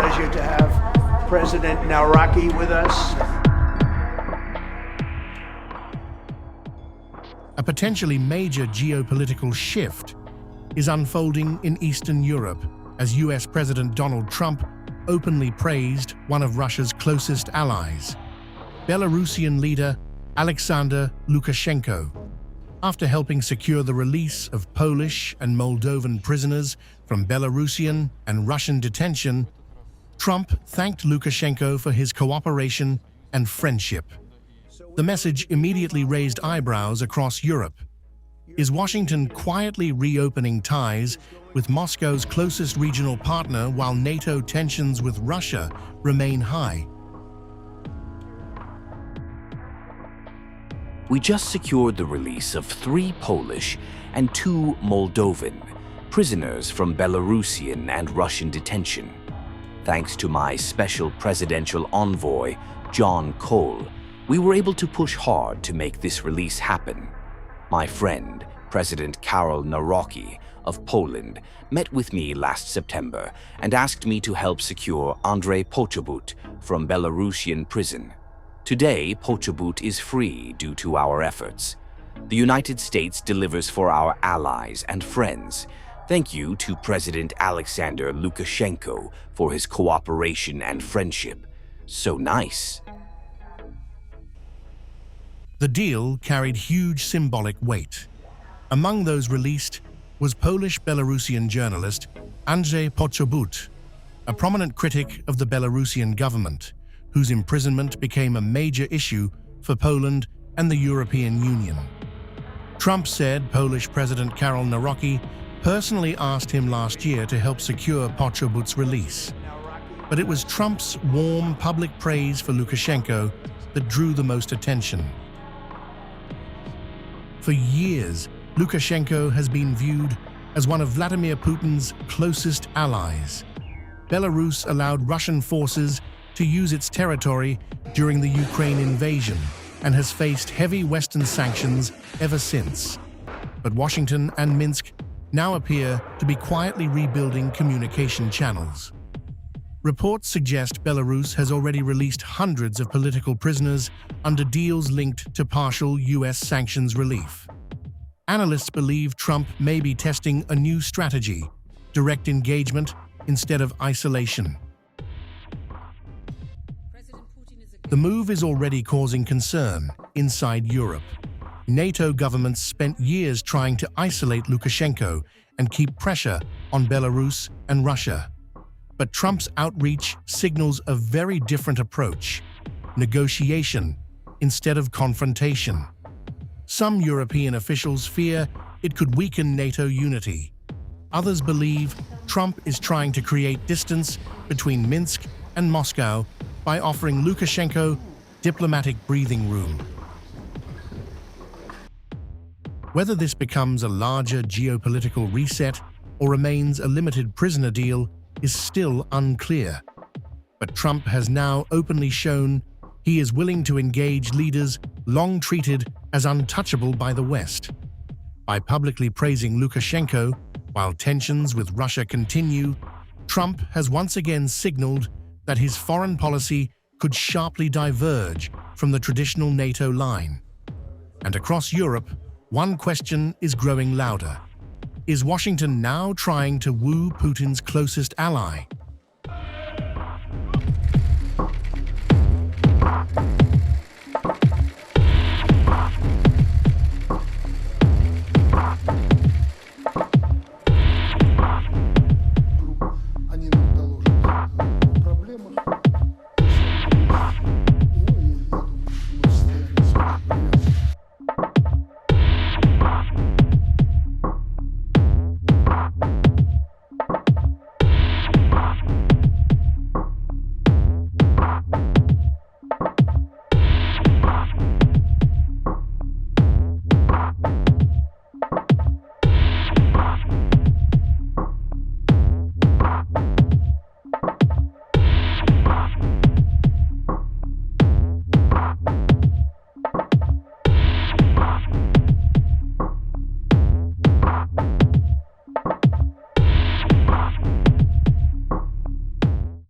pleasure to have President Naraki with us. A potentially major geopolitical shift is unfolding in Eastern Europe as US President Donald Trump openly praised one of Russia's closest allies, Belarusian leader Aleksandr Lukashenko. After helping secure the release of Polish and Moldovan prisoners from Belarusian and Russian detention, Trump thanked Lukashenko for his cooperation and friendship. The message immediately raised eyebrows across Europe. Is Washington quietly reopening ties with Moscow's closest regional partner while NATO tensions with Russia remain high? We just secured the release of 3 Polish and 2 Moldovan prisoners from Belarusian and Russian detention. Thanks to my special presidential envoy, John Cole, we were able to push hard to make this release happen. My friend, President Karol Nawrocki of Poland, met with me last September and asked me to help secure Andrzej Poczobut from Belarusian prison. Today, Poczobut is free due to our efforts. The United States delivers for our allies and friends. Thank you to President Aleksandr Lukashenko for his cooperation and friendship. So nice. The deal carried huge symbolic weight. Among those released was Polish-Belarusian journalist Andrzej Poczobut, a prominent critic of the Belarusian government, whose imprisonment became a major issue for Poland and the European Union. Trump said Polish President Karol Nawrocki personally asked him last year to help secure Poczobut's release. But it was Trump's warm public praise for Lukashenko that drew the most attention. For years, Lukashenko has been viewed as one of Vladimir Putin's closest allies. Belarus allowed Russian forces to use its territory during the Ukraine invasion and has faced heavy Western sanctions ever since. But Washington and Minsk now appear to be quietly rebuilding communication channels. Reports suggest Belarus has already released hundreds of political prisoners under deals linked to partial US sanctions relief. Analysts believe Trump may be testing a new strategy, direct engagement instead of isolation. The move is already causing concern inside Europe. NATO governments spent years trying to isolate Lukashenko and keep pressure on Belarus and Russia. But Trump's outreach signals a very different approach: negotiation instead of confrontation. Some European officials fear it could weaken NATO unity. Others believe Trump is trying to create distance between Minsk and Moscow by offering Lukashenko diplomatic breathing room. Whether this becomes a larger geopolitical reset or remains a limited prisoner deal is still unclear. But Trump has now openly shown he is willing to engage leaders long treated as untouchable by the West. By publicly praising Lukashenko while tensions with Russia continue, Trump has once again signaled that his foreign policy could sharply diverge from the traditional NATO line. And across Europe, one question is growing louder. Is Washington now trying to woo Putin's closest ally?